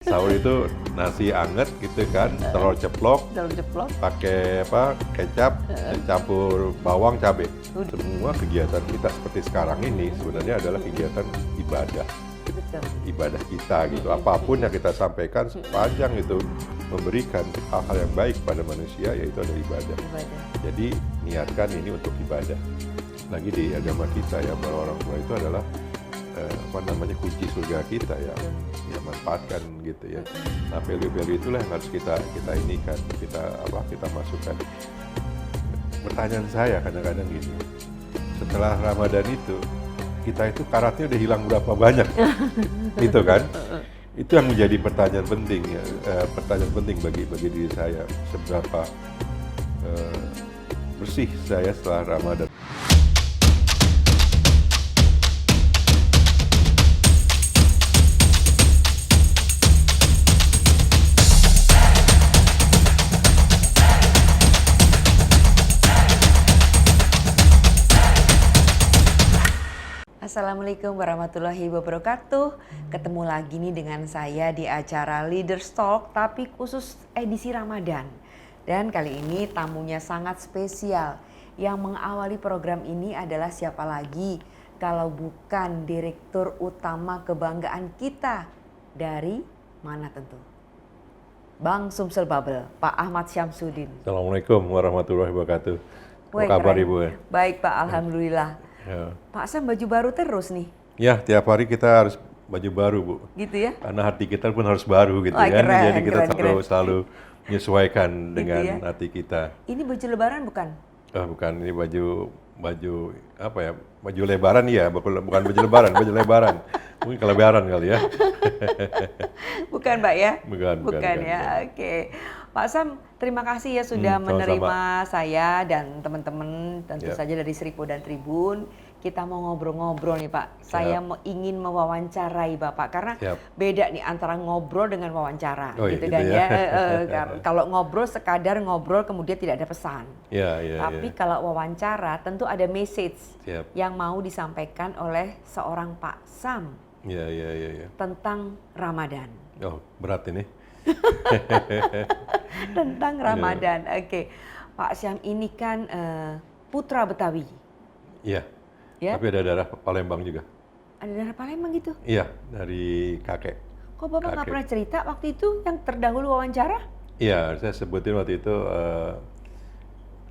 Sahur itu nasi anget gitu kan, telur ceplok, pakai kecap, campur bawang, cabai. Semua kegiatan kita seperti sekarang ini sebenarnya adalah kegiatan ibadah. Betul. Ibadah kita gitu. Apapun yang kita sampaikan sepanjang itu memberikan hal-hal yang baik pada manusia, yaitu adalah ibadah. Jadi niatkan ini untuk ibadah. Lagi di agama kita ya, bahwa orang tua itu adalah kunci surga kita ya, manfaatkan gitu ya. Nah, value-value itulah yang harus kita inikan, kita masukkan. Pertanyaan saya kadang-kadang gini, setelah Ramadan itu kita itu karatnya udah hilang berapa banyak, gitu kan? Itu yang menjadi pertanyaan penting ya, pertanyaan penting bagi diri saya, seberapa bersih saya setelah Ramadan. Assalamualaikum warahmatullahi wabarakatuh. Ketemu lagi nih dengan saya di acara Leaders Talk, tapi khusus edisi Ramadan. Dan kali ini tamunya sangat spesial. Yang mengawali program ini adalah siapa lagi kalau bukan Direktur Utama Kebanggaan kita dari mana tentu? Bank Sumsel Bubble, Pak Ahmad Syamsuddin. Assalamualaikum warahmatullahi wabarakatuh. Apa kabar Ibu? Baik Pak, Alhamdulillah. Ya. Pak Sam baju baru terus nih. Ya, tiap hari kita harus baju baru, Bu. Gitu ya? Karena hati kita pun harus baru gitu kan. Jadi kita selalu menyesuaikan dengan gitu ya? hati kita. Ini baju lebaran bukan? Bukan, ini baju apa ya? Baju lebaran ya, bukan baju lebaran, baju lebaran. Mungkin kelebaran kali ya. Bukan, Mbak ya? Bukan ya. Oke. Pak Sam, terima kasih ya sudah menerima saya dan teman-teman tentu saja dari Seripo dan Tribun. Kita mau ngobrol-ngobrol nih Pak. Saya ingin mewawancarai Bapak karena beda nih antara ngobrol dengan wawancara, gitu kan ya. Kalau ngobrol sekadar ngobrol kemudian tidak ada pesan. Tapi kalau wawancara tentu ada message yang mau disampaikan oleh seorang Pak Sam tentang Ramadan. Oh, berat ini. Tentang Ramadan. Oke. Pak Syam ini kan putra Betawi. Iya. Tapi ada darah Palembang juga. Ada darah Palembang gitu? Iya, dari kakek. Kok Bapak nggak pernah cerita waktu itu yang terdahulu wawancara? Iya, saya sebutin waktu itu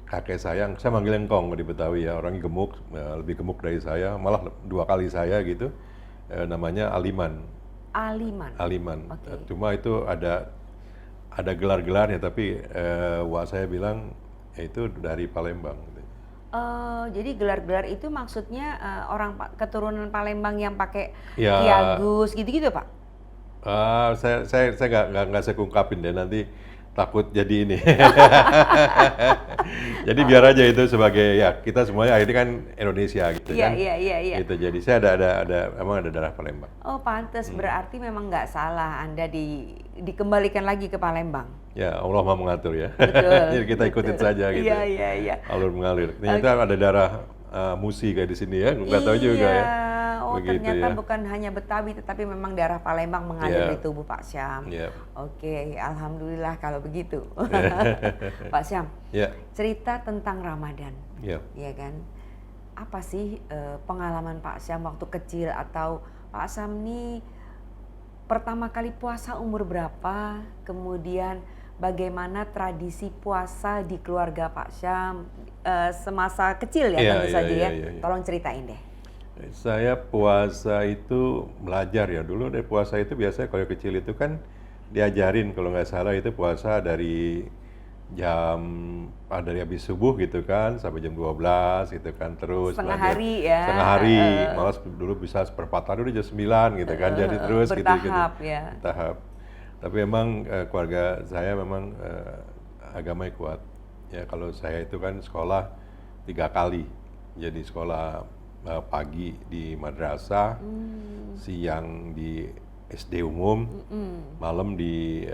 kakek saya manggil engkong di Betawi ya, orangnya gemuk, lebih gemuk dari saya, malah 2 kali saya gitu. Namanya Aliman. Aliman. Okay. Cuma itu ada gelar-gelarnya, tapi wak saya bilang itu dari Palembang. Jadi gelar-gelar itu maksudnya orang keturunan Palembang yang pakai Kiagus gitu-gitu Pak? Saya nggak saya ungkapin deh, nanti takut jadi ini. Jadi biar aja itu sebagai kita semuanya akhirnya kan Indonesia gitu kan. Iya. Gitu. Jadi saya emang ada darah Palembang. Oh pantes, berarti memang nggak salah Anda dikembalikan lagi ke Palembang. Ya Allah mau mengatur ya. Betul. Jadi kita ikutin saja gitu. Iya. Alur mengalir. Ternyata ada darah Musi kayak di sini ya. Nggak tahu juga ya. Oh begitu, ternyata bukan hanya Betawi tetapi memang darah Palembang mengalir di tubuh Pak Syam. Oke, alhamdulillah kalau begitu. Pak Syam, cerita tentang Ramadan. Iya kan? Apa sih pengalaman Pak Syam waktu kecil, atau Pak Syam nih pertama kali puasa umur berapa? Kemudian bagaimana tradisi puasa di keluarga Pak Syam semasa kecil ya tentu saja ya. Tolong ceritain deh. Saya puasa itu belajar ya, dulu dari puasa itu biasanya kalau kecil itu kan diajarin kalau nggak salah itu puasa dari dari habis subuh gitu kan sampai jam 12 gitu kan, terus setengah hari ya. Setengah hari, malah dulu bisa seperempat hari udah jam 9 gitu kan, jadi terus bertahap gitu. Ya. Bertahap. Tapi memang keluarga saya memang agamanya kuat. Ya kalau saya itu kan sekolah 3 kali, jadi sekolah pagi di madrasah, siang di SD umum, malam di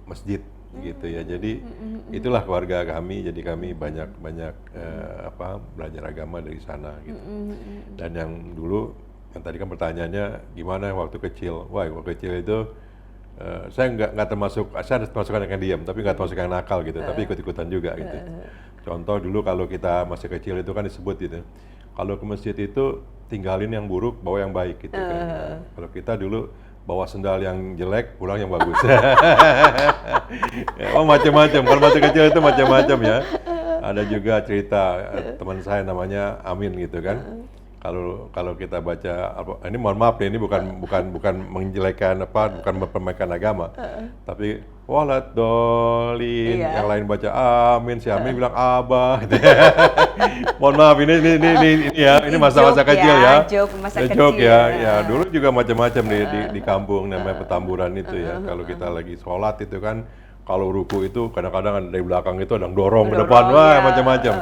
masjid gitu ya. Jadi itulah keluarga kami. Jadi kami banyak belajar agama dari sana gitu. Dan yang dulu yang tadi kan pertanyaannya gimana waktu kecil? Wah, waktu kecil itu Saya nggak termasuk, saya termasuk anak yang diam, tapi nggak termasuk yang nakal gitu, tapi ikut-ikutan juga gitu. Contoh dulu kalau kita masih kecil itu kan disebut gitu, kalau ke masjid itu tinggalin yang buruk, bawa yang baik gitu kan. Kalau kita dulu bawa sendal yang jelek, pulang yang bagus. Oh macam-macam, kalau masih kecil itu macam-macam ya. Ada juga cerita teman saya namanya Amin gitu kan. Kalau kita baca ini mohon maaf ya, ini bukan menjelekan bukan mempermainkan agama, tapi walat dolin, yang lain baca amin, si Amin bilang abah gitu. Mohon maaf ini masa-masa kecil ya. Joke ya. Dulu juga macam-macam di kampung namanya Petamburan itu ya. Kalau kita lagi sholat itu kan, kalau ruku itu kadang-kadang dari belakang itu ada yang dorong ke depan, wah macam-macam.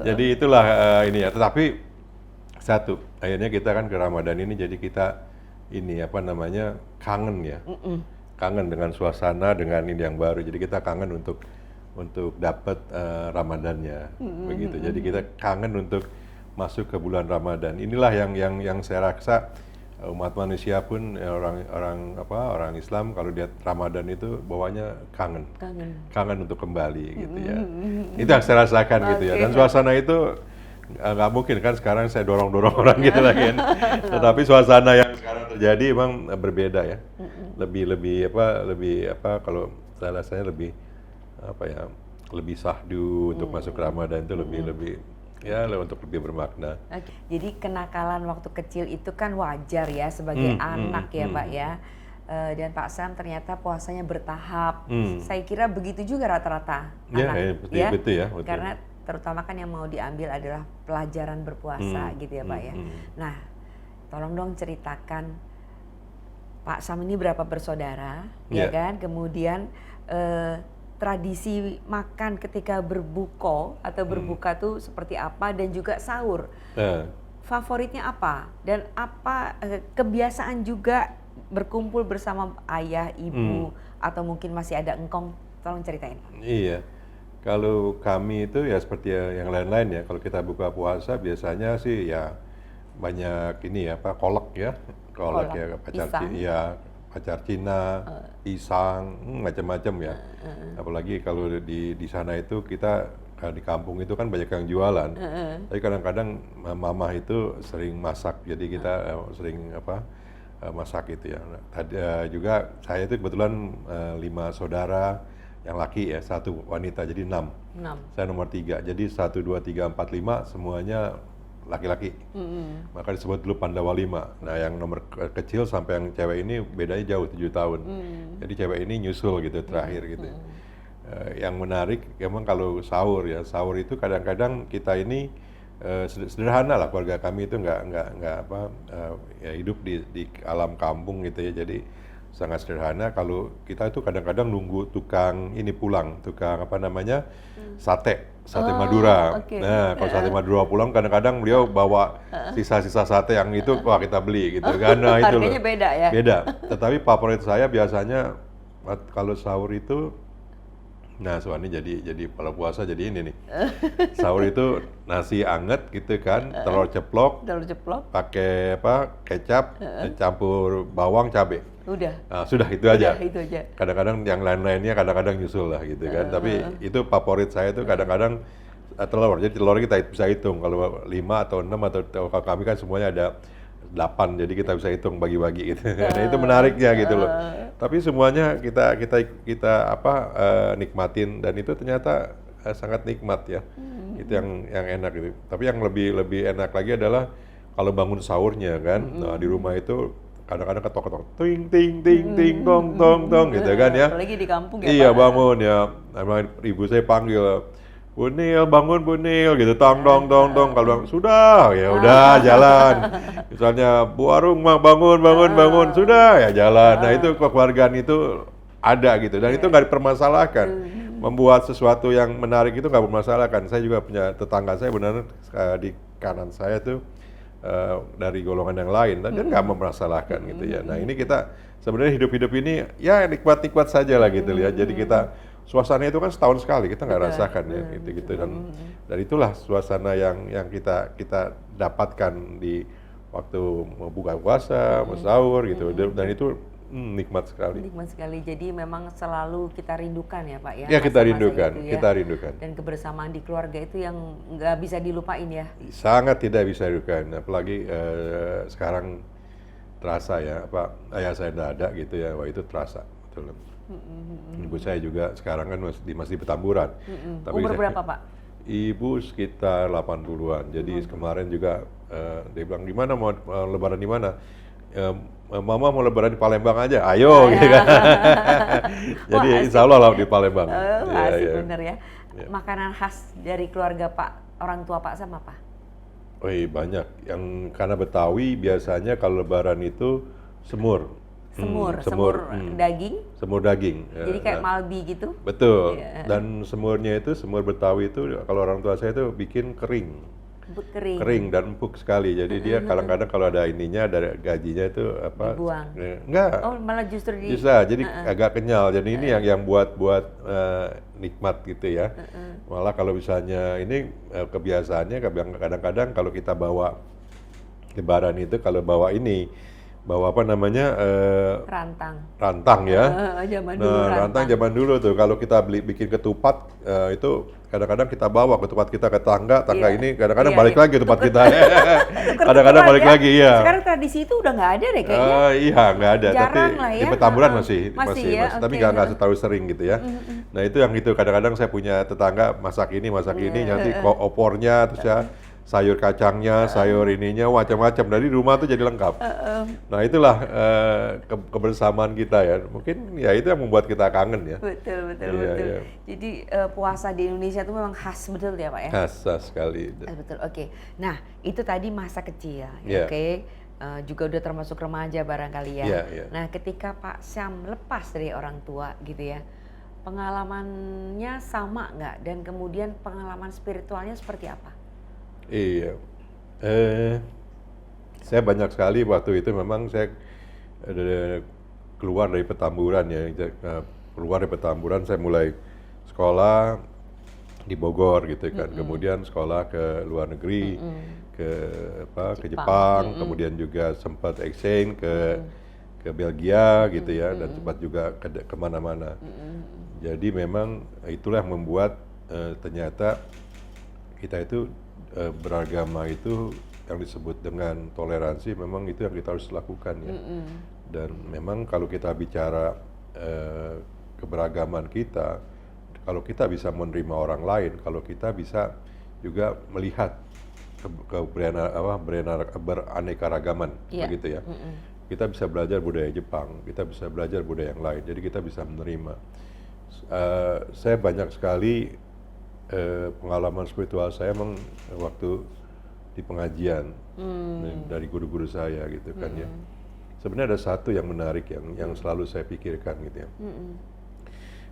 Jadi itulah ini ya. Tetapi satu, akhirnya kita kan ke Ramadan ini jadi kita ini kangen ya, kangen dengan suasana, dengan ini yang baru. Jadi kita kangen untuk dapat Ramadannya, begitu. Jadi kita kangen untuk masuk ke bulan Ramadan. Inilah yang saya rasa umat manusia pun orang Islam kalau lihat Ramadan itu bawahnya kangen untuk kembali gitu ya. Itu yang saya rasakan gitu ya. Dan suasana itu nggak mungkin kan sekarang saya dorong orang gitu lagi kan. Tetapi suasana yang sekarang terjadi emang berbeda ya. Lebih kalau saya rasanya lebih sahdu untuk masuk Ramadan itu lebih untuk lebih bermakna. Jadi kenakalan waktu kecil itu kan wajar ya sebagai anak ya Pak ya. Dan Pak Sam ternyata puasanya bertahap. Saya kira begitu juga rata-rata anak. Betul ya. Karena terutama kan yang mau diambil adalah pelajaran berpuasa gitu ya Pak ya. Nah, tolong dong ceritakan Pak Sam ini berapa bersaudara, ya kan? Kemudian tradisi makan ketika berbuka atau berbuka tuh seperti apa, dan juga sahur. Favoritnya apa? Dan apa kebiasaan juga berkumpul bersama ayah, ibu, atau mungkin masih ada engkong? Tolong ceritain. Iya. Kalau kami itu ya seperti yang lain-lain ya, kalau kita buka puasa biasanya sih ya banyak kolak ya, pacar Cina, pisang, macam-macam ya. Apalagi kalau di sana itu kita di kampung itu kan banyak yang jualan. Tapi kadang-kadang mama itu sering masak, jadi kita sering masak gitu ya. Tadi juga saya itu kebetulan 5 saudara. Yang laki ya, 1 wanita, jadi 6. Saya nomor 3, jadi 1, 2, 3, 4, 5 semuanya laki-laki. Maka disebut dulu Pandawa 5. Nah yang nomor kecil sampai yang cewek ini bedanya jauh 7 tahun. Jadi cewek ini nyusul gitu terakhir gitu. Yang menarik emang kalau sahur ya, sahur itu kadang-kadang kita ini sederhana lah, keluarga kami itu nggak hidup di alam kampung gitu ya, jadi sangat sederhana. Kalau kita itu kadang-kadang nunggu tukang ini pulang, tukang sate Madura. Nah kalau sate Madura pulang kadang-kadang beliau bawa sisa-sisa sate yang itu, wah kita beli gitu kan. Nah itu harganya beda ya? Beda, tetapi favorit saya biasanya kalau sahur itu, nah soalnya jadi kalau puasa jadi ini nih. Sahur itu nasi anget gitu kan, telur ceplok, pakai kecap, campur bawang, cabai. Udah. Nah, sudah itu aja. Kadang-kadang yang lain-lainnya kadang-kadang nyusul lah gitu kan. Tapi itu favorit saya itu kadang-kadang telur. Jadi telur kita bisa hitung kalau 5 atau 6 atau kalau kami kan semuanya ada 8, jadi kita bisa hitung bagi-bagi gitu. Nah, itu menariknya gitu loh. Tapi semuanya kita nikmatin, dan itu ternyata sangat nikmat ya. Itu yang enak gitu. Tapi yang lebih enak lagi adalah kalau bangun sahurnya kan. Nah, di rumah itu kadang-kadang ketok-ketok ting ting ting ting tong tong tong gitu kan ya. Apalagi di kampung ya. Iya, bangun ya. Ibu saya panggil, Bu Nil, bangun Bu Nil gitu, tong tong tong tong. Kalau sudah, ya udah jalan. Misalnya Bu Arung bangun, sudah ya jalan. Nah itu kekeluargaan itu ada gitu, dan itu nggak dipermasalahkan. Membuat sesuatu yang menarik itu nggak dipermasalahkan. Saya juga punya tetangga saya benar di kanan saya tuh dari golongan yang lain, dan nggak mempermasalahkan gitu ya. Nah ini kita sebenarnya hidup ini ya nikmat saja lah gitu ya. Jadi kita suasana itu kan setahun sekali, kita nggak rasakan ya gitu dan itulah suasana yang kita dapatkan di waktu mau buka puasa, mau sahur gitu, dan itu Nikmat sekali. Nikmat sekali. Jadi memang selalu kita rindukan ya Pak ya. Ya kita rindukan, ya. kita rindukan. Dan kebersamaan di keluarga itu yang nggak bisa dilupain ya. Sangat tidak bisa dilupain. Apalagi sekarang terasa ya, ayah saya tidak ada gitu ya, wah itu terasa. Betul. Ibu saya juga sekarang kan masih Petamburan. Tapi umur berapa Pak? Ibu sekitar 80-an. Jadi kemarin juga dia bilang, di mana mau lebaran di mana? Mama mau lebaran di Palembang aja, ayo gitu kan. Jadi insya Allah lah di Palembang. Asik bener ya. Makanan khas dari keluarga Pak, orang tua Pak Sam apa? Oh iya banyak. Yang karena Betawi biasanya kalau lebaran itu semur. Semur daging. Semur daging. Jadi kayak malbi gitu. Betul. Dan semurnya itu, semur Betawi itu kalau orang tua saya itu bikin kering. Kering dan empuk sekali. Jadi dia kadang-kadang kalau ada ininya, ada gajinya itu dibuang. Enggak. Oh, malah justru jadi agak kenyal. Jadi ini yang buat nikmat gitu ya. Malah kalau misalnya ini kebiasaannya kadang-kadang kalau kita bawa lebaran itu, kalau bawa apa namanya rantang ya. Rantang zaman dulu tuh kalau kita bikin ketupat itu kadang-kadang kita bawa ketupat kita ke tangga ini kadang-kadang balik lagi ketupat kita. Kadang-kadang balik lagi ya. Sekarang tradisi itu udah nggak ada deh kayaknya. Iya nggak ada. Tapi di Petamburan masih. Tapi nggak terlalu sering gitu ya. Nah itu yang itu kadang-kadang saya punya tetangga masak ini nanti opornya terus ya. Sayur kacangnya, sayur ininya, macam-macam. Dari rumah tuh jadi lengkap. Nah itulah kebersamaan kita ya. Mungkin ya itu yang membuat kita kangen ya. Betul. Iya. Jadi puasa di Indonesia itu memang khas betul ya Pak ya? Khas sekali. Betul, oke. Nah itu tadi masa kecil, oke. Juga udah termasuk remaja barangkali ya. Nah ketika Pak Syam lepas dari orang tua gitu ya, pengalamannya sama nggak? Dan kemudian pengalaman spiritualnya seperti apa? Iya, saya banyak sekali waktu itu memang saya keluar dari Petamburan ya, saya mulai sekolah di Bogor gitu kan, kemudian sekolah ke luar negeri, ke Jepang, kemudian juga sempat exchange ke Belgia gitu ya, dan sempat juga kemana-mana. Jadi memang itulah yang membuat ternyata kita itu beragama itu yang disebut dengan toleransi memang itu yang kita harus lakukan ya. Dan memang kalau kita bicara keberagaman kita, kalau kita bisa menerima orang lain, kalau kita bisa juga melihat beraneka-ragaman begitu ya. Kita bisa belajar budaya Jepang, kita bisa belajar budaya yang lain, jadi kita bisa menerima. Saya banyak sekali pengalaman spiritual saya memang waktu di pengajian dari guru-guru saya gitu kan ya. Sebenarnya ada satu yang menarik yang selalu saya pikirkan gitu ya.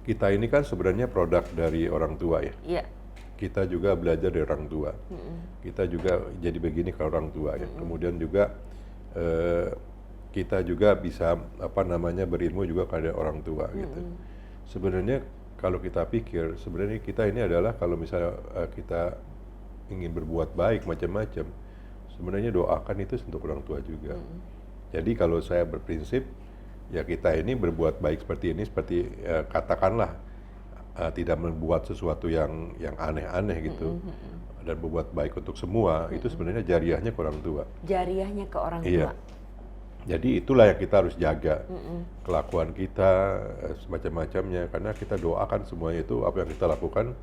Kita ini kan sebenarnya produk dari orang tua ya. Kita juga belajar dari orang tua. Kita juga jadi begini kalau orang tua ya. Kemudian juga kita juga bisa berilmu juga kepada orang tua gitu. Sebenarnya kalau kita pikir, sebenarnya kita ini adalah kalau misalnya kita ingin berbuat baik macam-macam, sebenarnya doakan itu untuk orang tua juga. Jadi kalau saya berprinsip, ya kita ini berbuat baik seperti ini, seperti katakanlah tidak membuat sesuatu yang aneh-aneh gitu, dan berbuat baik untuk semua, itu sebenarnya jariahnya ke orang tua. Jariahnya ke orang tua. Iya. Jadi itulah yang kita harus jaga, kelakuan kita, semacam-macamnya, karena kita doakan semuanya itu apa yang kita lakukan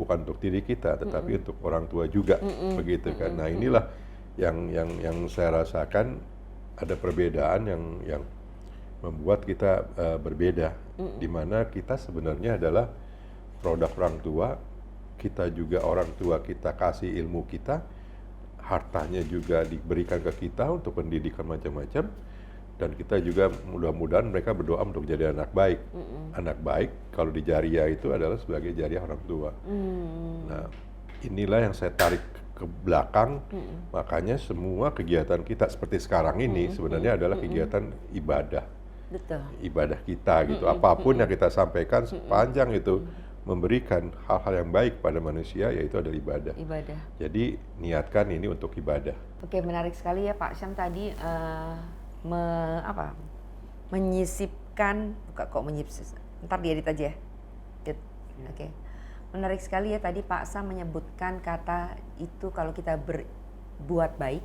bukan untuk diri kita, tetapi untuk orang tua juga, begitu kan. Nah inilah yang saya rasakan ada perbedaan yang membuat kita berbeda, di mana kita sebenarnya adalah produk orang tua, kita juga orang tua kita kasih ilmu kita, hartanya juga diberikan ke kita untuk pendidikan macam-macam, dan kita juga mudah-mudahan mereka berdoa untuk jadi anak baik. Anak baik kalau di jariah itu adalah sebagai jariah orang tua. Nah inilah yang saya tarik ke belakang, makanya semua kegiatan kita seperti sekarang ini sebenarnya adalah kegiatan ibadah. Betul. Ibadah kita gitu, apapun yang kita sampaikan sepanjang itu memberikan hal-hal yang baik pada manusia, yaitu adalah ibadah. Jadi niatkan ini untuk ibadah. Oke, menarik sekali ya Pak Syam tadi menyisipkan, ntar diedit aja ya. Oke. Menarik sekali ya tadi Pak Sam menyebutkan kata itu kalau kita berbuat baik,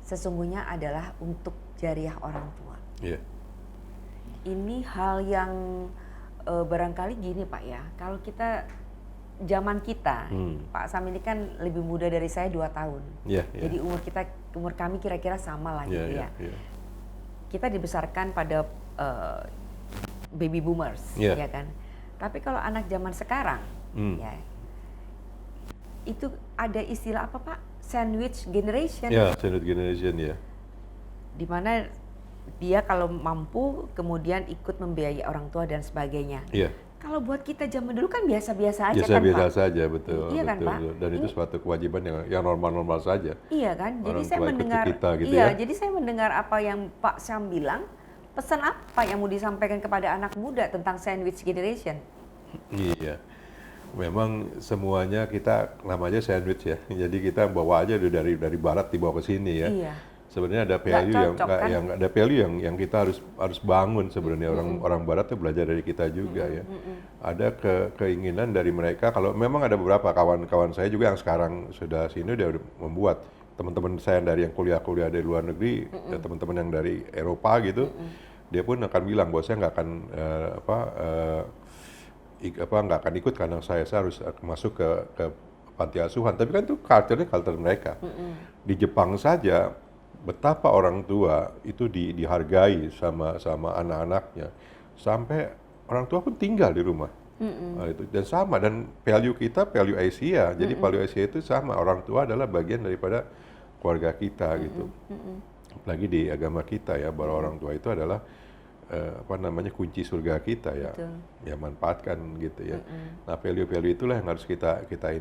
sesungguhnya adalah untuk jariah orang tua. Yeah. Ini hal yang barangkali gini Pak ya, kalau kita zaman kita, Pak Sam ini kan lebih muda dari saya 2 tahun. Jadi umur kami kira-kira sama lah gitu ya. Kita dibesarkan pada baby boomers, ya kan. Tapi kalau anak zaman sekarang, ya, itu ada istilah apa Pak? Sandwich generation. Ya, sandwich generation ya. Dimana dia kalau mampu kemudian ikut membiayai orang tua dan sebagainya. Iya. Kalau buat kita zaman dulu kan biasa-biasa aja kan Pak? Biasa-biasa saja, betul. Iya kan Pak? Dan itu suatu kewajiban yang normal-normal saja. Iya kan? Jadi orang saya mendengar, kita, gitu jadi saya mendengar apa yang Pak Sam bilang, pesan apa yang mau disampaikan kepada anak muda tentang sandwich generation? Iya. Memang semuanya kita namanya sandwich ya. Jadi kita bawa aja dari barat dibawa ke sini ya. Iya. Sebenarnya ada value yang kita harus bangun sebenarnya. Orang barat tuh belajar dari kita juga ya. Ada keinginan dari mereka, kalau memang ada beberapa kawan-kawan saya juga yang sekarang sudah sini udah membuat, teman-teman saya dari yang kuliah dari luar negeri, teman-teman yang dari Eropa gitu, dia pun akan bilang bahwa saya nggak akan nggak akan ikut karena saya harus masuk ke panti asuhan. Tapi kan itu culture mereka. Di Jepang saja betapa orang tua itu dihargai sama anak-anaknya, sampai orang tua pun tinggal di rumah. Dan sama, dan value kita value Asia. Jadi value Asia itu sama, orang tua adalah bagian daripada keluarga kita gitu. Apalagi di agama kita ya, bahwa orang tua itu adalah kunci surga kita ya. Betul. Ya manfaatkan gitu ya. Nah, value-value itulah yang harus kita kita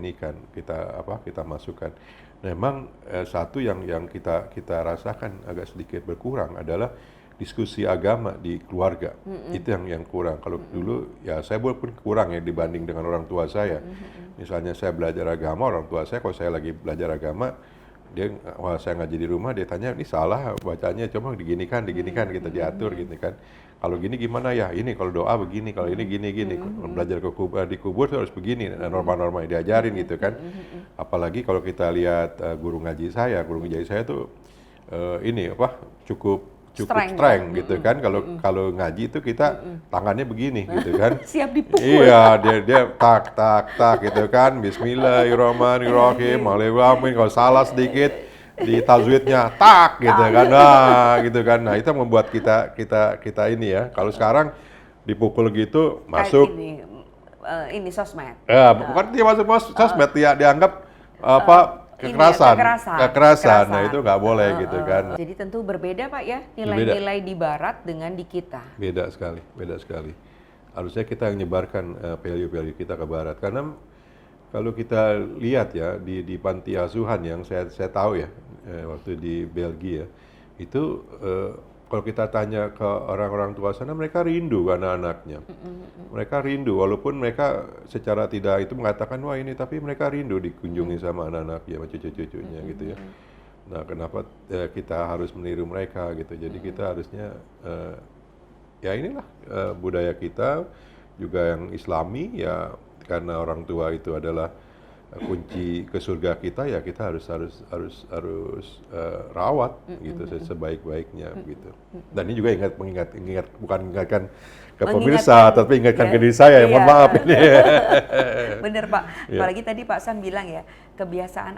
masukkan. Memang satu yang kita rasakan agak sedikit berkurang adalah diskusi agama di keluarga. Itu yang kurang. Kalau dulu ya saya pun kurang ya dibanding dengan orang tua saya. Misalnya saya belajar agama, orang tua saya kalau saya lagi belajar agama, dia saya ngaji di rumah, dia tanya ini salah bacanya, coba diginikan gitu, diatur gitu kan. Kalau gini gimana ya? Ini kalau doa begini, kalau ini gini. Belajar di kubur harus begini, norma-norma yang diajarin gitu kan. Apalagi kalau kita lihat guru ngaji saya tuh cukup strength gitu kan. Kalau ngaji itu kita tangannya begini gitu kan. Siap dipukul. Iya, dia tak gitu kan. Bismillahirrahmanirrahim. Alhamdulillah, kalau salah sedikit di tajwidnya tak gitu kan. Nah, gitu kan. Nah, itu membuat kita ini ya. Kalau sekarang dipukul gitu masuk ini sosmed. Ya, bukan dia masuk sosmed, dianggap kekerasan. Nah, itu nggak boleh gitu kan. Jadi tentu berbeda Pak ya, nilai-nilai di barat dengan di kita. Beda sekali. Harusnya kita yang menyebarkan value-value kita ke barat, karena kalau kita lihat ya di panti asuhan yang saya tahu ya, waktu di Belgia itu kalau kita tanya ke orang-orang tua sana, mereka rindu anak-anaknya. Mereka rindu, walaupun mereka secara tidak itu mengatakan wah ini, tapi mereka rindu dikunjungi sama anak-anaknya, sama cucu-cucunya gitu ya. Nah, kenapa kita harus meniru mereka gitu? Jadi kita harusnya ya inilah budaya kita juga yang Islami ya, karena orang tua itu adalah kunci ke surga kita, ya kita harus rawat gitu sebaik-baiknya gitu. Dan ini juga mengingat bukan mengingatkan ke pemirsa, tapi ingatkan ke diri saya. Mohon maaf ini. Bener Pak. Apalagi tadi Pak Sam bilang ya, kebiasaan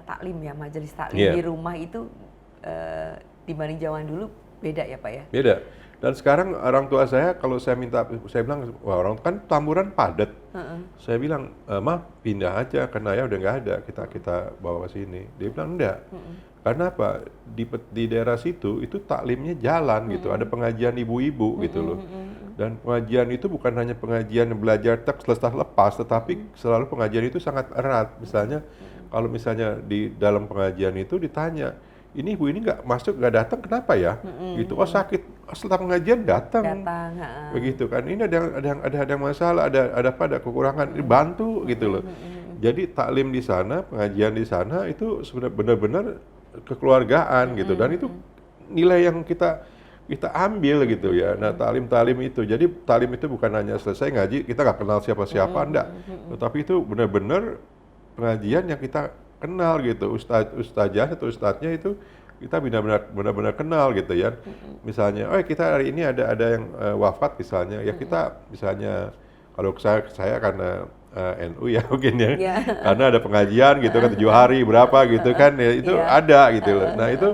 taklim ya, majelis taklim di rumah itu dibanding zaman dulu beda ya Pak ya? Beda. Dan sekarang orang tua saya, kalau saya bilang, wah orang kan Tamburan padat. Saya bilang, Ma pindah aja, karena ayah udah nggak ada, kita bawa ke sini. Dia bilang enggak. Karena apa? Di daerah situ itu taklimnya jalan gitu, ada pengajian ibu-ibu gitu loh. Dan pengajian itu bukan hanya pengajian belajar teks lepas, tetapi selalu pengajian itu sangat erat. Misalnya, kalau misalnya di dalam pengajian itu ditanya, ini ibu ini nggak datang kenapa ya? Gitu, oh sakit, setelah pengajian datang. Begitu kan? Ini ada yang masalah, ada kekurangan, dibantu gitu loh. Jadi taklim di sana, pengajian di sana itu sebenarnya benar-benar kekeluargaan gitu, dan itu nilai yang kita kita ambil gitu ya. Nah, talim-talim itu, jadi talim itu bukan hanya selesai ngaji, kita nggak kenal siapa-siapa, enggak. Tetapi itu benar-benar pengajian yang kita kenal gitu, ustazah atau ustadznya itu kita benar-benar kenal gitu ya. Misalnya, oh kita hari ini ada yang wafat misalnya, ya kita misalnya kalau saya karena NU ya mungkin ya, karena ada pengajian gitu kan 7 hari berapa gitu kan, ya itu ada gitu loh. Nah itu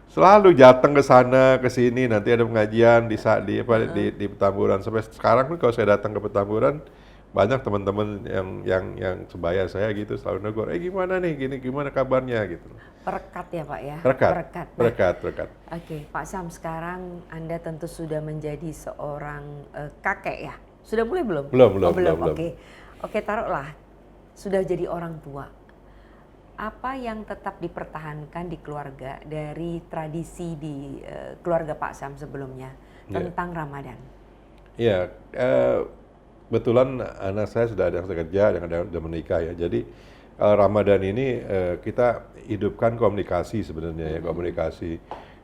selalu datang ke sana ke sini, nanti ada pengajian di Petamburan. Sampai sekarang pun kalau saya datang ke Petamburan, banyak teman-teman yang sebaya saya gitu selalu negor, gimana nih, gimana kabarnya gitu. Perekat ya Pak ya? Perekat. Oke, Pak Syam, sekarang Anda tentu sudah menjadi seorang kakek ya? Sudah mulai belum? Belum. Oke, taruhlah sudah jadi orang tua. Apa yang tetap dipertahankan di keluarga dari tradisi di keluarga Pak Syam sebelumnya tentang Ramadan? Iya, kebetulan anak saya sudah ada yang kerja, yang ada yang sudah menikah ya. Jadi Ramadan ini kita hidupkan komunikasi sebenarnya ya, komunikasi.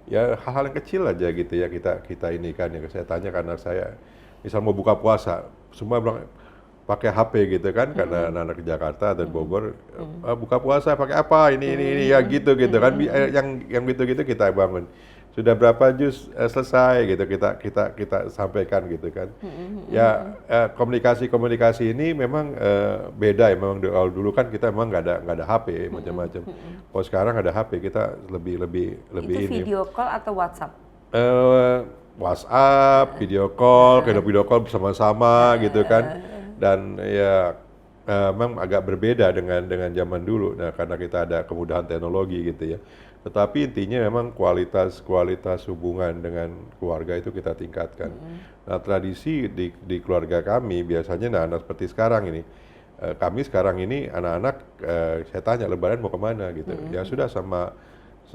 Ya hal-hal yang kecil aja gitu ya kita ini kan ya. Saya tanya karena saya misal mau buka puasa, semua bilang pakai HP gitu kan, karena anak-anak di Jakarta dan Bogor buka puasa pakai apa ini ya gitu kan, yang gitu kita bangun. Sudah berapa juz selesai gitu kita sampaikan gitu kan. Ya komunikasi ini memang beda ya, memang dulu kan kita memang nggak ada HP macam-macam. Kalau sekarang ada HP kita lebih itu ini. Video call atau WhatsApp? WhatsApp, video call bersama-sama gitu kan. Dan ya memang agak berbeda dengan zaman dulu. Nah, karena kita ada kemudahan teknologi gitu ya. Tetapi intinya memang kualitas hubungan dengan keluarga itu kita tingkatkan. Nah, tradisi di keluarga kami biasanya anak seperti sekarang ini. Kami sekarang ini anak-anak saya tanya Lebaran mau kemana gitu. Ya sudah sama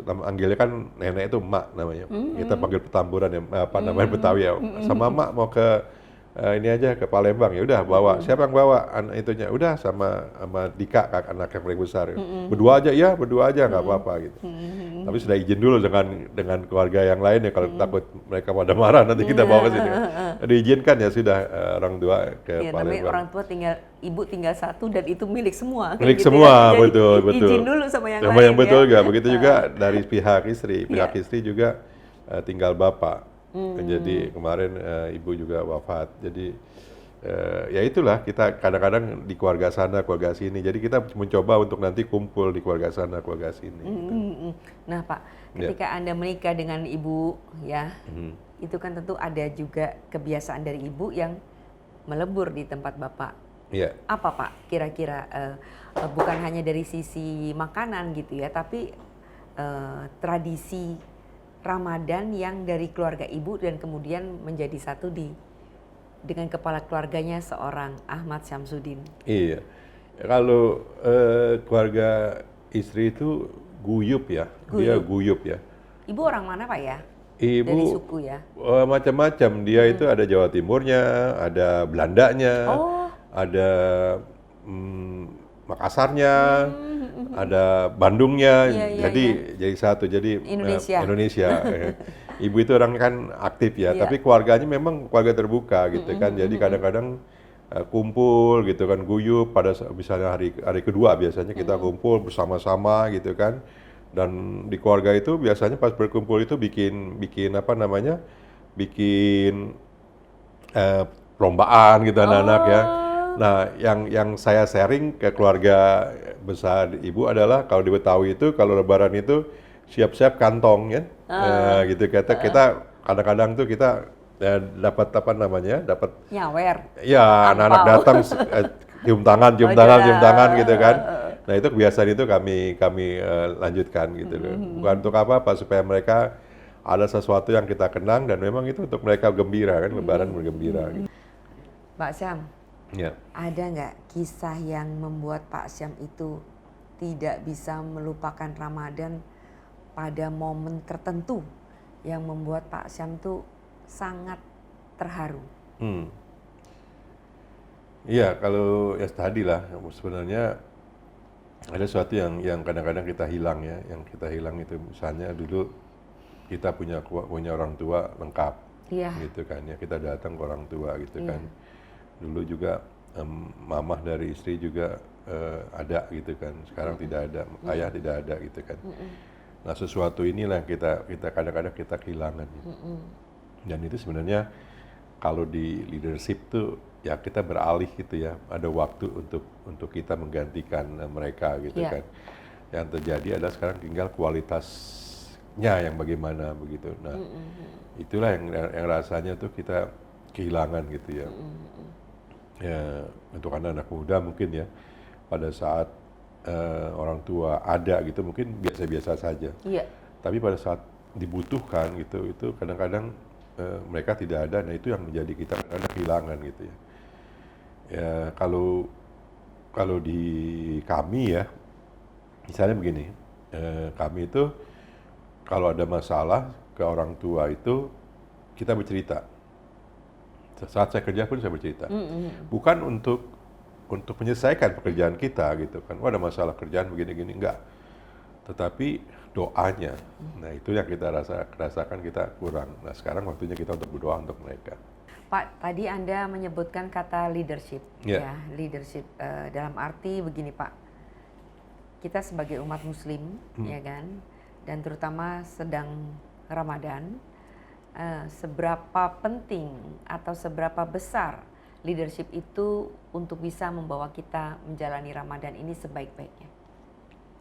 anggilnya kan nenek itu emak namanya. Kita panggil Petamburan ya, namanya Betawi ya. Sama emak mau ke ini aja ke Palembang, ya udah bawa. Siapa yang bawa anak itunya? Udah sama Dika, anak yang paling besar. Berdua aja nggak apa-apa gitu. Tapi sudah izin dulu dengan keluarga yang lain ya, kalau takut mereka pada marah nanti kita bawa ke sini. Diizinkan ya sudah orang tua ke Palembang. Orang tua ibu tinggal satu dan itu milik semua. Milik semua, ya. Betul. Izin dulu sama yang lain. Sama yang betul ya. Begitu juga dari pihak istri juga tinggal bapak. Jadi kemarin ibu juga wafat. Jadi ya itulah, kita kadang-kadang di keluarga sana, keluarga sini. Jadi kita mencoba untuk nanti kumpul di keluarga sana, keluarga sini. Gitu. Nah Pak, ketika Anda menikah dengan ibu ya, itu kan tentu ada juga kebiasaan dari ibu yang melebur di tempat Bapak. Iya. Apa Pak kira-kira bukan hanya dari sisi makanan gitu ya, tapi tradisi Ramadan yang dari keluarga ibu dan kemudian menjadi satu dengan kepala keluarganya seorang Ahmad Syamsuddin. Iya, kalau keluarga istri itu guyup ya, dia guyup ya. Ibu orang mana Pak ya? Ibu dari suku ya? Macam-macam, dia itu ada Jawa Timurnya, ada Belandanya, ada Makassarnya, ada Bandungnya, jadi satu, jadi Indonesia. Ibu itu orang kan aktif ya, tapi keluarganya memang keluarga terbuka gitu kan, jadi kadang-kadang kumpul gitu kan, guyup pada misalnya hari kedua biasanya kita kumpul bersama-sama gitu kan, dan di keluarga itu biasanya pas berkumpul itu bikin perlombaan gitu anak-anak ya. Nah, yang saya sharing ke keluarga besar ibu adalah kalau di Betawi itu kalau Lebaran itu siap-siap kantong ya, gitu kita kadang-kadang tuh kita dapat dapat nyawer. Ya, anak-anak datang cium tangan gitu kan. Nah, itu kebiasaan itu kami lanjutkan gitu loh. Bukan untuk apa supaya mereka ada sesuatu yang kita kenang dan memang itu untuk mereka gembira kan, Lebaran bergembira. Gitu. Pak Syam. Ya. Ada nggak kisah yang membuat Pak Syam itu tidak bisa melupakan Ramadan pada momen tertentu yang membuat Pak Syam tuh sangat terharu? Iya, kalau ya tadi lah sebenarnya ada sesuatu yang kadang-kadang kita hilang ya, yang kita hilang itu misalnya dulu kita punya orang tua lengkap, gitu kan ya, kita datang ke orang tua gitu kan. Dulu juga mamah dari istri juga ada gitu kan, sekarang tidak ada, ayah tidak ada gitu kan. Nah sesuatu inilah kita kadang-kadang kita kehilangan. Dan itu sebenarnya kalau di leadership tuh ya kita beralih gitu ya, ada waktu untuk kita menggantikan mereka gitu kan. Yang terjadi adalah sekarang tinggal kualitasnya yang bagaimana begitu. Nah itulah yang rasanya tuh kita kehilangan gitu ya. Ya untuk anak-anak muda mungkin ya, pada saat orang tua ada gitu mungkin biasa-biasa saja. Tapi pada saat dibutuhkan gitu, itu kadang-kadang mereka tidak ada. Nah itu yang menjadi kita kadang-kadang kehilangan gitu ya. Ya kalau di kami ya, misalnya begini, kami itu kalau ada masalah ke orang tua itu kita bercerita. Saat saya kerja pun saya bercerita. Bukan untuk menyelesaikan pekerjaan kita gitu kan. Ada masalah kerjaan begini-gini, enggak. Tetapi doanya, nah itu yang kita rasakan kita kurang. Nah sekarang waktunya kita untuk berdoa untuk mereka. Pak, tadi Anda menyebutkan kata leadership, ya leadership dalam arti begini Pak. Kita sebagai umat Muslim, ya kan, dan terutama sedang Ramadan. Seberapa penting atau seberapa besar leadership itu untuk bisa membawa kita menjalani Ramadan ini sebaik-baiknya?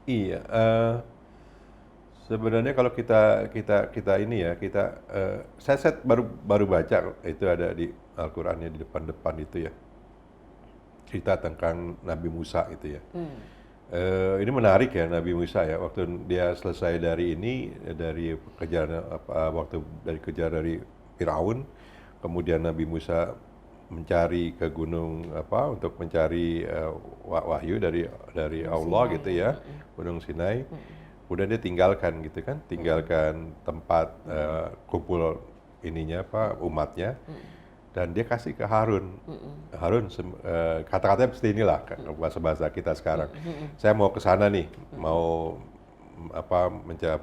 Iya, sebenarnya kalau kita ini ya, saya baru baca itu ada di Al-Qur'an ya, di depan itu ya, cerita tentang Nabi Musa itu ya. Ini menarik ya, Nabi Musa ya, waktu dia selesai dari kejar dari Firaun, kemudian Nabi Musa mencari ke gunung untuk mencari wahyu dari Allah gitu ya, Gunung Sinai. Kemudian dia tinggalkan gitu kan, tempat kumpul umatnya. Dan dia kasih ke Harun. Harun kata-katanya seperti inilah bahasa kita sekarang. Saya mau ke sana nih, mau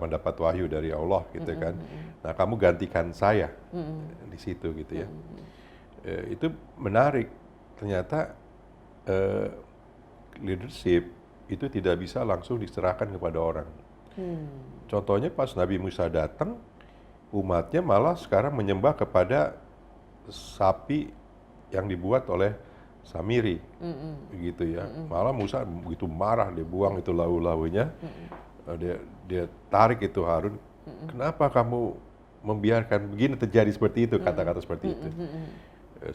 mendapat wahyu dari Allah gitu kan. Nah, kamu gantikan saya di situ gitu ya. Itu menarik. Ternyata leadership itu tidak bisa langsung diserahkan kepada orang. Contohnya pas Nabi Musa datang, umatnya malah sekarang menyembah kepada sapi yang dibuat oleh Samiri, gitu ya. Malah Musa begitu marah, dia buang itu lau-launya, dia tarik itu Harun. Kenapa kamu membiarkan begini terjadi seperti itu, kata-kata seperti itu.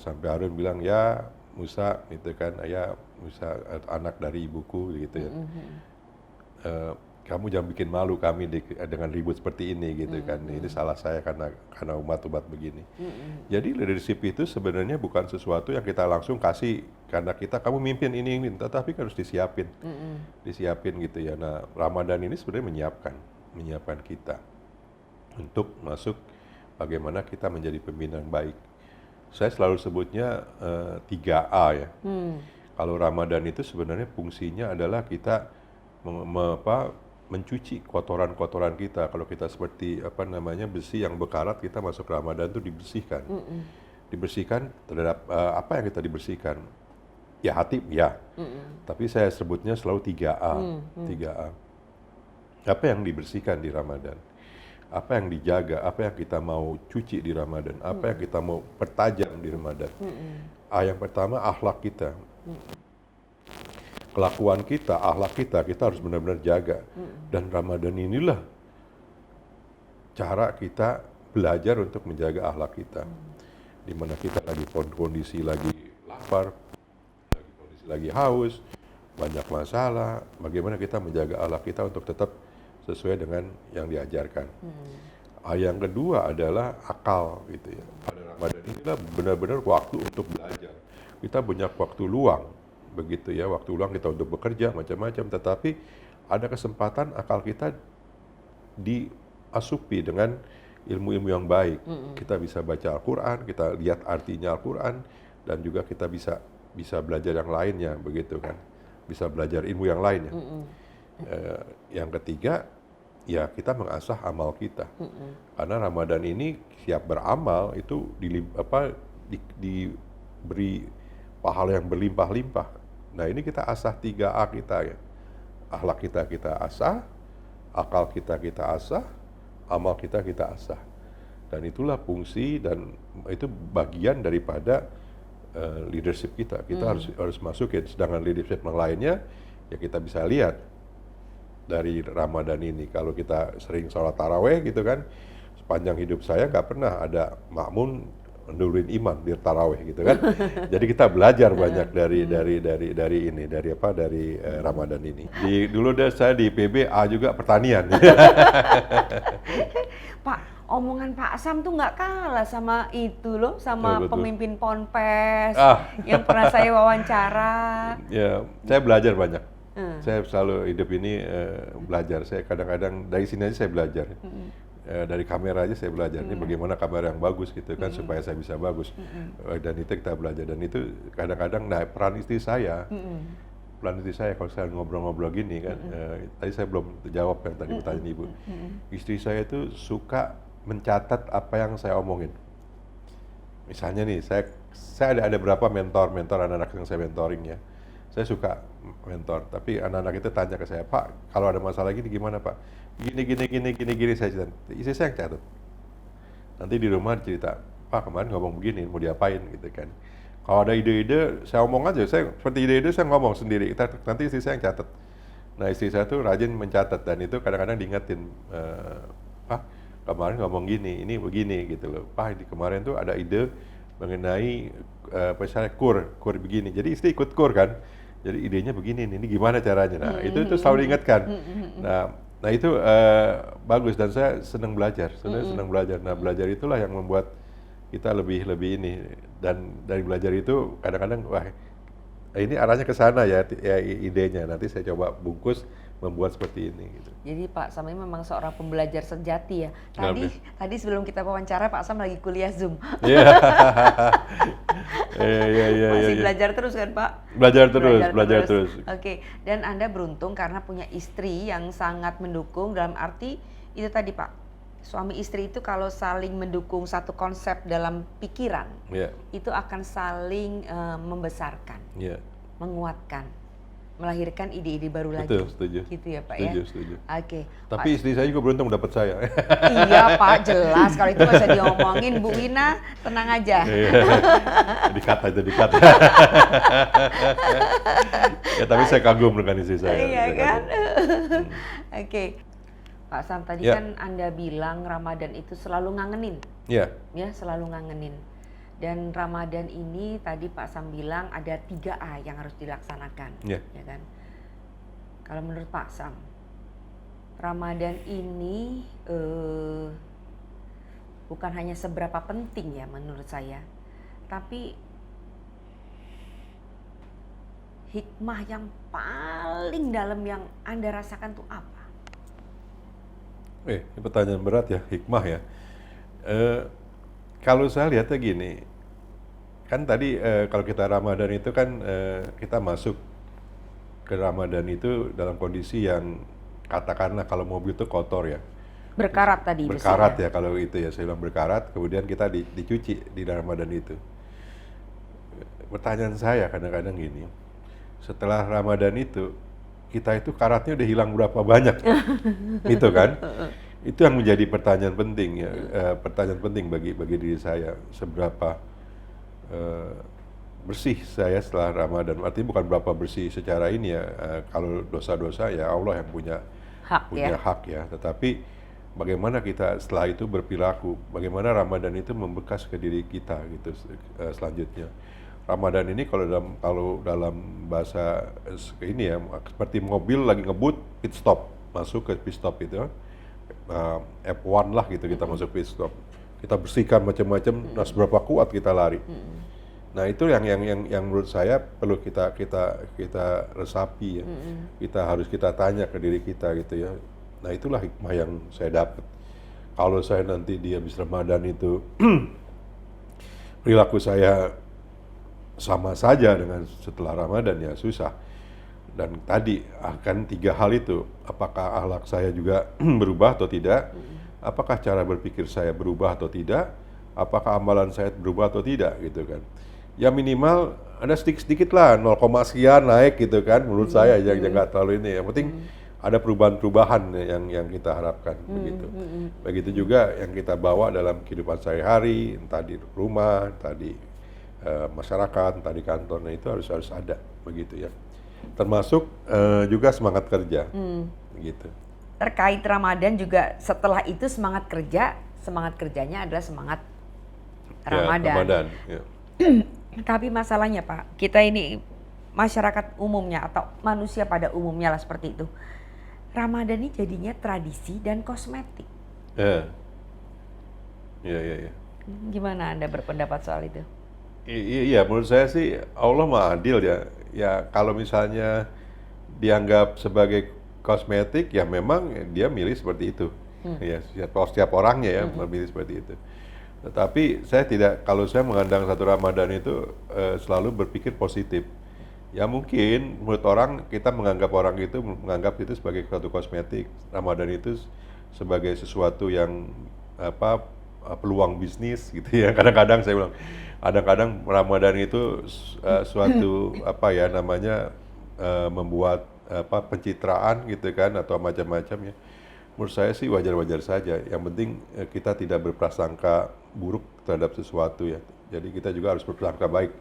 Sampai Harun bilang, ya Musa, itu kan, ya Musa anak dari ibuku, gitu ya. Kamu jangan bikin malu kami dengan ribut seperti ini gitu kan. Ini salah saya karena umat-umat begini. Jadi leadership itu sebenarnya bukan sesuatu yang kita langsung kasih karena kamu mimpin ini, tetapi harus disiapin. Disiapin gitu ya. Nah, Ramadan ini sebenarnya menyiapkan kita untuk masuk bagaimana kita menjadi pemimpin yang baik. Saya selalu sebutnya 3A ya. Kalau Ramadan itu sebenarnya fungsinya adalah kita mencuci kotoran-kotoran kita. Kalau kita seperti besi yang berkarat, kita masuk Ramadan itu dibersihkan. Dibersihkan terhadap apa yang kita dibersihkan? Ya hati, ya. Tapi saya sebutnya selalu 3A. 3A. Apa yang dibersihkan di Ramadan? Apa yang dijaga? Apa yang kita mau cuci di Ramadan? Apa yang kita mau pertajam di Ramadan? Yang pertama akhlak kita. Kelakuan kita, akhlak kita harus benar-benar jaga. Dan Ramadan inilah cara kita belajar untuk menjaga akhlak kita. Di mana kita lagi kondisi lagi lapar, kondisi lagi haus, banyak masalah, bagaimana kita menjaga akhlak kita untuk tetap sesuai dengan yang diajarkan. Yang kedua adalah akal gitu ya. Pada Ramadan inilah benar-benar waktu untuk belajar. Kita banyak waktu luang. Begitu ya, waktu luang kita untuk bekerja macam-macam, tetapi ada kesempatan akal kita diasupi dengan ilmu-ilmu yang baik. Kita bisa baca Al-Quran, kita lihat artinya Al-Quran, dan juga kita bisa belajar yang lainnya, begitu kan, bisa belajar ilmu yang lainnya. Yang ketiga ya kita mengasah amal kita. Karena Ramadan ini siap beramal itu diberi pahala yang berlimpah-limpah. Nah ini kita asah 3A kita ya. Akhlak kita asah, akal kita asah, amal kita asah. Dan itulah fungsi dan itu bagian daripada leadership kita. Kita harus masukin. Sedangkan leadership yang lainnya ya kita bisa lihat dari Ramadan ini. Kalau kita sering sholat taraweh gitu kan, sepanjang hidup saya nggak pernah ada makmum nurunin imam di taraweh gitu kan. Jadi kita belajar banyak dari Ramadan ini. Dulu saya di PBA juga pertanian. Pak, omongan Pak Sam tuh nggak kalah sama itu loh, sama pemimpin Ponpes yang pernah saya wawancara. Ya, saya belajar banyak. Saya selalu hidup ini belajar. Saya kadang-kadang dari sini aja saya belajar. Dari kamera aja saya belajar. Ini bagaimana kamera yang bagus gitu kan supaya saya bisa bagus. Dan itu kita belajar. Dan itu kadang-kadang peran istri saya. Peran istri saya kalau saya ngobrol-ngobrol gini kan. Tadi saya belum jawab yang tadi pertanyaan Ibu. Istri saya itu suka mencatat apa yang saya omongin. Misalnya nih, saya ada berapa mentor anak-anak yang saya mentoring ya. Saya suka mentor, tapi anak-anak itu tanya ke saya, Pak, kalau ada masalah gini gimana Pak? Gini, saya cerita. Istri saya yang catat. Nanti di rumah cerita, Pak kemarin ngomong begini, mau diapain gitu kan. Kalau ada ide-ide, saya omong aja, seperti ide-ide saya ngomong sendiri, nanti istri saya yang catat. Nah istri saya tuh rajin mencatat, dan itu kadang-kadang diingetin, Pak kemarin ngomong gini, ini begini gitu loh. Pak kemarin tuh ada ide mengenai misalnya kur begini, jadi istri ikut kur kan. Jadi idenya begini, ini gimana caranya? Nah, itu selalu diingatkan. Nah itu bagus dan saya senang belajar, senang belajar. Nah, belajar itulah yang membuat kita lebih ini, dan dari belajar itu kadang-kadang wah ini arahnya ke sana ya idenya. Nanti saya coba bungkus membuat seperti ini gitu. Jadi Pak Sam ini memang seorang pembelajar sejati ya. Tadi sebelum kita wawancara Pak Sam lagi kuliah Zoom. Iya. Masih belajar terus kan Pak? Belajar terus. Oke. Dan Anda beruntung karena punya istri yang sangat mendukung, dalam arti itu tadi Pak. Suami istri itu kalau saling mendukung satu konsep dalam pikiran, itu akan saling membesarkan, menguatkan, melahirkan ide-ide baru lagi. Betul, setuju. Gitu ya Pak Setuju. Oke. Tapi istri saya juga beruntung dapat saya. Iya Pak, jelas. Kalau itu nggak usah diomongin, Bu Wina, tenang aja. Dikat. Ya tapi saya kagum dengan istri saya. Iya kan? Oke. Pak Sam, tadi kan Anda bilang Ramadan itu selalu ngangenin. Iya. Ya, selalu ngangenin. Dan Ramadan ini tadi Pak Sam bilang ada 3A yang harus dilaksanakan. Ya kan? Kalau menurut Pak Sam, Ramadan ini bukan hanya seberapa penting ya menurut saya, tapi hikmah yang paling dalam yang Anda rasakan tuh apa? Ini pertanyaan berat ya, hikmah ya. Kalau saya lihatnya gini, kan tadi kalau kita Ramadan itu kan kita masuk ke Ramadan itu dalam kondisi yang katakanlah kalau mobil itu kotor ya. Berkarat tadi. Berkarat ya kalau itu ya, saya bilang berkarat, kemudian kita dicuci di Ramadan itu. Pertanyaan saya kadang-kadang gini, setelah Ramadan itu, kita itu karatnya udah hilang berapa banyak, itu kan? Itu yang menjadi pertanyaan penting ya, pertanyaan penting bagi diri saya, seberapa bersih saya setelah Ramadan. Artinya bukan berapa bersih secara ini ya, kalau dosa-dosa ya Allah yang punya hak ya. Tetapi bagaimana kita setelah itu berperilaku, bagaimana Ramadan itu membekas ke diri kita gitu selanjutnya. Ramadan ini kalau dalam bahasa ini ya, seperti mobil lagi ngebut pit stop, masuk ke pit stop itu F1 lah gitu, kita masuk pit stop, kita bersihkan macam-macam, nah seberapa kuat kita lari. Nah itu yang menurut saya perlu kita resapi ya, kita tanya ke diri kita gitu ya. Nah itulah hikmah yang saya dapat. Kalau saya nanti di habis Ramadan itu perilaku saya sama saja dengan setelah Ramadan ya susah. Dan tadi akan 3 hal itu, apakah akhlak saya juga berubah atau tidak, apakah cara berpikir saya berubah atau tidak, apakah amalan saya berubah atau tidak gitu kan. Ya minimal ada sedikit-sedikit lah, 0, sekian naik gitu kan, menurut saya yang nggak terlalu ini. Yang penting ada perubahan-perubahan yang kita harapkan begitu. Begitu juga yang kita bawa dalam kehidupan sehari-hari, entah di rumah, entah di masyarakat, entah di kantor, nah itu harus ada begitu ya. Termasuk juga semangat kerja, gitu. Terkait Ramadan juga setelah itu semangat kerjanya adalah semangat Ramadan. Ya, Ramadan ya. Tapi masalahnya Pak, kita ini masyarakat umumnya atau manusia pada umumnya lah seperti itu. Ramadan ini jadinya tradisi dan kosmetik. Ya. Gimana Anda berpendapat soal itu? Iya, menurut saya sih Allah Maha Adil ya. Ya kalau misalnya dianggap sebagai kosmetik, ya memang dia milih seperti itu. Ya setiap orangnya ya memilih seperti itu. Tetapi kalau saya mengandang satu Ramadan itu selalu berpikir positif. Ya mungkin menurut orang, kita menganggap itu sebagai suatu kosmetik. Ramadan itu sebagai sesuatu yang peluang bisnis gitu ya. Kadang-kadang saya bilang, kadang-kadang Ramadan itu suatu membuat pencitraan gitu kan, atau macam-macam ya. Menurut saya sih wajar-wajar saja. Yang penting kita tidak berprasangka buruk terhadap sesuatu ya. Jadi kita juga harus berprasangka baik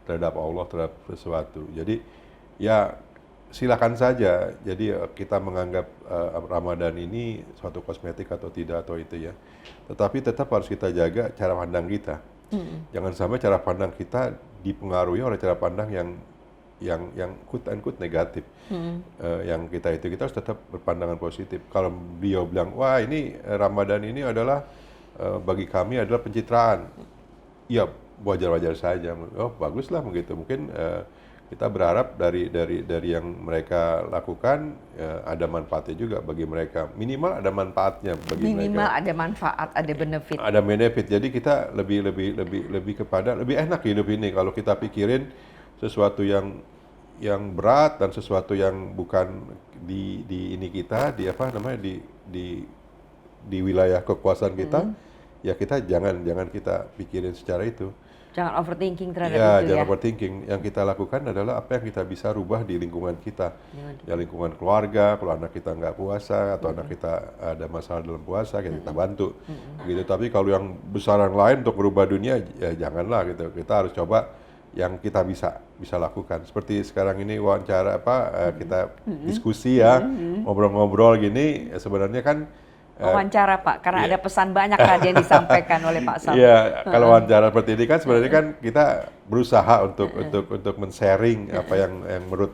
terhadap Allah, terhadap sesuatu. Jadi ya silakan saja. Jadi kita menganggap Ramadan ini suatu kosmetik atau tidak atau itu ya. Tetapi tetap harus kita jaga cara pandang kita. Jangan sampai cara pandang kita dipengaruhi oleh cara pandang yang quote unquote negatif. Yang kita harus tetap berpandangan positif. Kalau beliau bilang, wah ini Ramadan ini adalah bagi kami adalah pencitraan, ya wajar-wajar saja. Oh baguslah begitu. Mungkin kita berharap dari yang mereka lakukan ada manfaatnya juga bagi mereka. Minimal ada manfaatnya bagi mereka. Minimal ada manfaat, ada benefit. Ada benefit. Jadi kita lebih kepada lebih enak hidup ini kalau kita pikirin sesuatu yang berat dan sesuatu yang bukan di ini kita, di wilayah kekuasaan kita. Ya kita jangan kita pikirin secara itu. Jangan overthinking terhadap itu ya. Jangan overthinking. Yang kita lakukan adalah apa yang kita bisa rubah di lingkungan kita. Ya lingkungan keluarga, kalau anak kita nggak puasa atau anak kita ada masalah dalam puasa, kita bantu. Gitu. Tapi kalau yang besaran lain untuk merubah dunia, ya janganlah gitu. Kita harus coba yang kita bisa lakukan. Seperti sekarang ini wawancara kita diskusi ya, ngobrol-ngobrol gini, sebenarnya kan wawancara Pak, karena ada pesan banyak tadi yang disampaikan oleh Pak Sam. Iya, kalau wawancara seperti ini kan sebenarnya kan kita berusaha untuk men-sharing apa yang menurut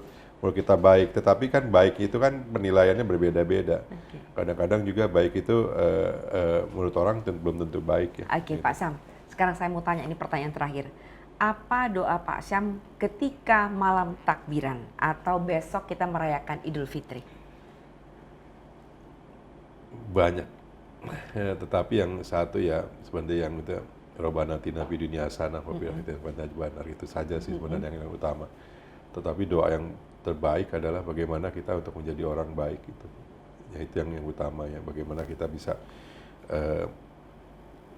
kita baik. Tetapi kan baik itu kan penilaiannya berbeda-beda. Kadang-kadang juga baik itu menurut orang belum tentu baik ya. Oke, Pak Sam. Sekarang saya mau tanya, ini pertanyaan terakhir. Apa doa Pak Syam ketika malam takbiran atau besok kita merayakan Idul Fitri? Banyak, tetapi yang satu ya sebenarnya yang itu Robbana atina fid dunya hasanah wa fil akhirati hasanah, itu saja sih sebenarnya yang utama. Tetapi doa yang terbaik adalah bagaimana kita untuk menjadi orang baik itu. Ya itu yang utama ya, bagaimana kita bisa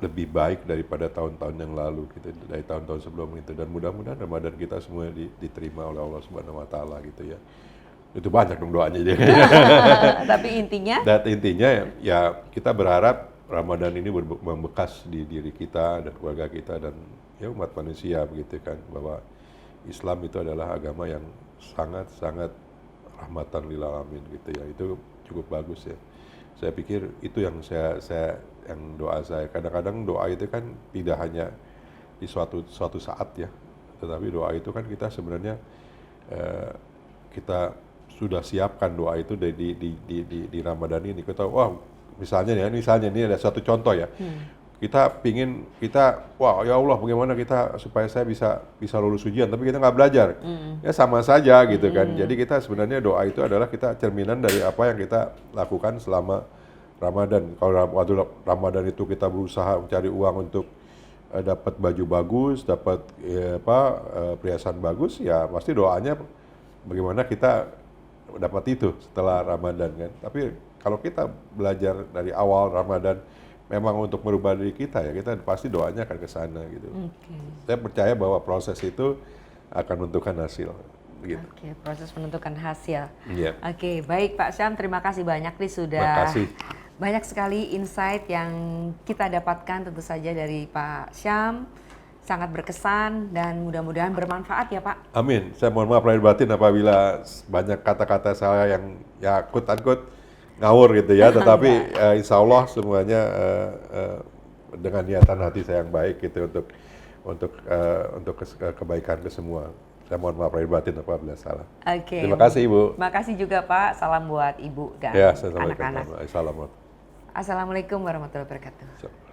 lebih baik daripada tahun-tahun yang lalu gitu, dari tahun-tahun sebelum itu, dan mudah-mudahan Ramadan kita semua diterima oleh Allah Subhanahu wa taala gitu ya. Itu banyak dong doanya dia. Tapi intinya ya kita berharap Ramadan ini membekas di diri kita dan keluarga kita dan ya umat manusia begitu kan, bahwa Islam itu adalah agama yang sangat rahmatan lil alamin gitu ya. Itu cukup bagus ya. Saya pikir itu yang yang doa saya. Kadang-kadang doa itu kan tidak hanya di suatu saat ya, tetapi doa itu kan kita sebenarnya kita sudah siapkan doa itu di Ramadan ini. Kita misalnya ini ada satu contoh ya. Wah ya Allah bagaimana kita supaya saya bisa lulus ujian, tapi kita nggak belajar. Ya sama saja gitu kan. Jadi kita sebenarnya doa itu adalah kita cerminan dari apa yang kita lakukan selama Ramadan. Kalau waktu Ramadan itu kita berusaha mencari uang untuk dapat baju bagus, dapat perhiasan bagus, ya pasti doanya bagaimana kita dapat itu setelah Ramadan kan. Tapi kalau kita belajar dari awal Ramadan memang untuk merubah diri kita ya, kita pasti doanya akan ke sana gitu. Saya percaya bahwa proses itu akan menentukan hasil. Gitu. Proses menentukan hasil. Baik Pak Syam, terima kasih banyak nih sudah banyak sekali insight yang kita dapatkan tentu saja dari Pak Syam. Sangat berkesan dan mudah-mudahan bermanfaat ya Pak. Amin. Saya mohon maaf lahir batin apabila banyak kata-kata saya yang ya quote-unquote ngawur gitu ya. Tetapi insya Allah semuanya dengan niatan hati saya yang baik gitu untuk kebaikan ke semua. Saya mohon maaf lahir batin apabila salah. Terima kasih Ibu. Terima kasih juga Pak. Salam buat Ibu dan anak-anak. Assalamualaikum warahmatullahi wabarakatuh.